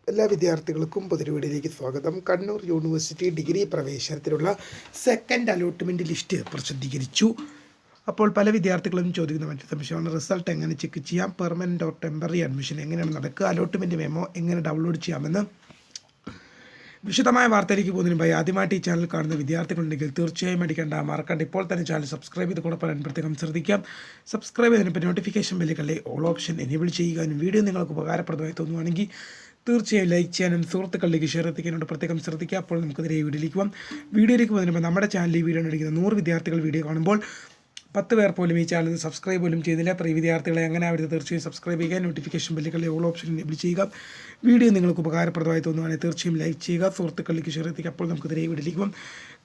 എല്ലാ വിദ്യാർത്ഥികൾക്കും പുതിയ വീഡിയോയിലേക്ക് സ്വാഗതം. കണ്ണൂർ യൂണിവേഴ്സിറ്റി ഡിഗ്രി പ്രവേശനത്തിനുള്ള സെക്കൻഡ് അലോട്ട്മെൻറ്റ് ലിസ്റ്റ് പ്രസിദ്ധീകരിച്ചു. അപ്പോൾ പല വിദ്യാർത്ഥികളും ചോദിക്കുന്ന മറ്റു സംശയമാണ് റിസൾട്ട് എങ്ങനെ ചെക്ക് ചെയ്യാം, പെർമനൻറ്റ് ഓർ ടെമ്പററി അഡ്മിഷൻ എങ്ങനെയാണ് നടക്കുക, അലോട്ട്മെൻറ്റ് മെമ്മോ എങ്ങനെ ഡൗൺലോഡ് ചെയ്യാമെന്ന് വിശദമായ വാർത്തയിലേക്ക് പോകുന്നതിന് മുമ്പായി ആദ്യമായിട്ട് ഈ ചാനൽ കാണുന്ന വിദ്യാർത്ഥികളുണ്ടെങ്കിൽ തീർച്ചയായും മറക്കണ്ട ഇപ്പോൾ തന്നെ ചാനൽ സബ്സ്ക്രൈബ് ചെയ്ത് കൂടെ പറയാൻ പ്രത്യേകം ശ്രദ്ധിക്കാം. സബ്സ്ക്രൈബ് ചെയ്തതിന് നോട്ടിഫിക്കേഷൻ ബെല്ലുകളിലെ ഓൾ ഓപ്ഷൻ എനേബിൾ ചെയ്യുവാനും വീഡിയോ നിങ്ങൾക്ക് ഉപകാരപ്രദമായി തോന്നുവാണെങ്കിൽ തീർച്ചയായും ലൈക്ക് ചെയ്യാനും സുഹൃത്തുക്കളിലേക്ക് ഷെയർ എത്തിക്കാനോട് പ്രത്യേകം ശ്രദ്ധിക്കുക. അപ്പോൾ നമുക്ക് നേരെ വീഡിയോയിലേക്ക് പോകാം. വീഡിയോയിലേക്ക് പോകുന്നതിന് മുമ്പ് നമ്മുടെ ചാനലിൽ വീഡിയോ കണ്ടിരിക്കുന്ന 100 വിദ്യാർത്ഥികൾ വീഡിയോ കാണുമ്പോൾ 10 പേർ പോലും ഈ ചാനൽ സബ്സ്ക്രൈബ് പോലും ചെയ്തില്ല. പ്രിയ വിദ്യാർത്ഥികളെ അങ്ങനെ അവർ തീർച്ചയായും സബ്സ്ക്രൈബ് ചെയ്യുക, നോട്ടിഫിക്കേഷൻ ബെല്ലുകളിലെ ഓൾ ഓപ്ഷൻ എനേബിൾ ചെയ്യുക. വീഡിയോ നിങ്ങൾക്ക് ഉപകാരപ്രദമായി തോന്നുവാണെങ്കിൽ തീർച്ചയായും ലൈക്ക് ചെയ്യുക, സുഹൃത്തുക്കളിലേക്ക് ഷെയർ എത്തിക്കുക. അപ്പോൾ നമുക്ക് നേരെ വീഡിയോയിലേക്ക് പോകാം.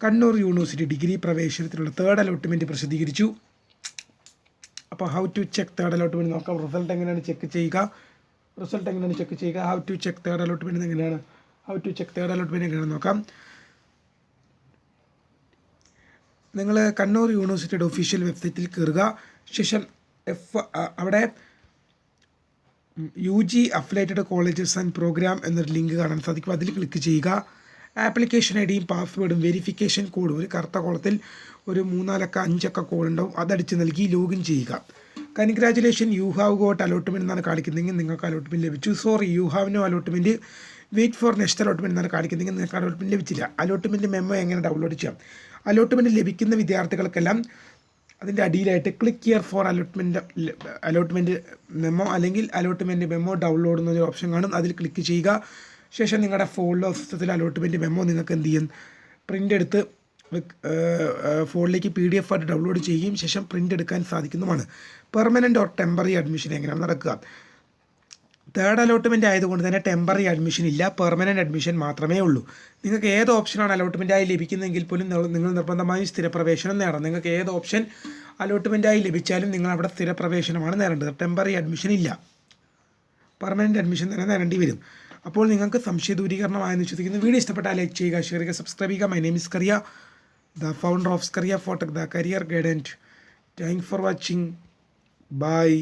കണ്ണൂർ യൂണിവേഴ്സിറ്റി ഡിഗ്രി പ്രവേശനത്തിനുള്ള തേർഡ് അലോട്ട്മെൻറ്റ് പ്രസിദ്ധീകരിച്ചു. അപ്പോൾ how to check third allotment നോക്കാം. റിസൾട്ട് എങ്ങനെയാണ് ചെക്ക് ചെയ്യുക, how to check third allotment എങ്ങനെയാണ് നോക്കാം. നിങ്ങൾ കണ്ണൂർ യൂണിവേഴ്സിറ്റിയുടെ ഒഫീഷ്യൽ വെബ്സൈറ്റിൽ കയറുക. ശേഷം അവിടെ UG affiliated colleges and programme എന്നൊരു ലിങ്ക് കാണാൻ സാധിക്കും. അതിൽ ക്ലിക്ക് ചെയ്യുക. ആപ്ലിക്കേഷൻ ഐഡിയും പാസ്വേഡും വെരിഫിക്കേഷൻ കോഡും ഒരു കറുത്ത കോളത്തിൽ ഒരു 3-4 അക്ക 5 അക്ക കോഡ് ഉണ്ടാവും, അതടിച്ച് നൽകി ലോഗിൻ ചെയ്യുക. Congratulation, you have got allotment എന്നാണ് കാണിക്കുന്നതെങ്കിൽ നിങ്ങൾക്ക് അലോട്ട്മെൻറ്റ് ലഭിച്ചു. Sorry, you have no allotment, wait for next allotment എന്നാണ് കാണിക്കുന്നതെങ്കിൽ നിങ്ങൾക്ക് അലോട്ട്മെൻറ്റ് ലഭിച്ചില്ല. അലോട്ട്മെൻറ്റ് മെമ്മോ എങ്ങനെ ഡൗൺലോഡ് ചെയ്യാം? അലോട്ട്മെൻറ്റ് ലഭിക്കുന്ന വിദ്യാർത്ഥികൾക്കെല്ലാം അതിൻ്റെ അടിയിലായിട്ട് click here for allotment memo അല്ലെങ്കിൽ അലോട്ട്മെൻറ്റ് മെമ്മോ ഡൗൺലോഡ് എന്നൊരു ഓപ്ഷൻ കാണും. അതിൽ ക്ലിക്ക് ചെയ്യുക. ശേഷം നിങ്ങളുടെ ഫോണിലോ സിസ്റ്റത്തിൽ അലോട്ട്മെൻറ്റ് മെമ്മോ നിങ്ങൾക്ക് എന്ത് ചെയ്യും, പ്രിൻ്റ് എടുത്ത് ഫോണിലേക്ക് PDF ആയിട്ട് ഡൗൺലോഡ് ചെയ്യുകയും ശേഷം പ്രിൻ്റ് എടുക്കാൻ സാധിക്കുന്നതുമാണ്. പെർമനൻറ്റ് ഓർ ടെമ്പററി അഡ്മിഷൻ എങ്ങനെയാണ് നടക്കുക? തേർഡ് അലോട്ട്മെൻറ്റ് ആയതുകൊണ്ട് തന്നെ ടെമ്പററി അഡ്മിഷൻ ഇല്ല, പെർമനൻറ്റ് അഡ്മിഷൻ മാത്രമേ ഉള്ളൂ. നിങ്ങൾക്ക് ഏത് ഓപ്ഷനാണ് അലോട്ട്മെൻറ്റായി ലഭിക്കുന്നതെങ്കിൽ പോലും നിങ്ങൾ നിർബന്ധമായും സ്ഥിരപ്രവേശനം നേടണം. നിങ്ങൾക്ക് ഏത് ഓപ്ഷൻ അലോട്ട്മെൻറ്റായി ലഭിച്ചാലും നിങ്ങൾ അവിടെ സ്ഥിരപ്രവേശനമാണ് നേടേണ്ടത്. ടെമ്പററി അഡ്മിഷൻ ഇല്ല, പെർമനൻറ്റ് അഡ്മിഷൻ തന്നെ നേടേണ്ടി വരും. അപ്പോൾ നിങ്ങൾക്ക് സംശയ ദൂരീകരണമായെന്ന് വിശ്വസിക്കുന്നു. വീഡിയോ ഇഷ്ടപ്പെട്ടാൽ ലൈക്ക് ചെയ്യുക, ഷെയർ ചെയ്യുക, സബ്സ്ക്രൈബ് ചെയ്യുക. My name is Kariya, the founder of Skaria Photek, the career guide. Thanks for watching. Bye.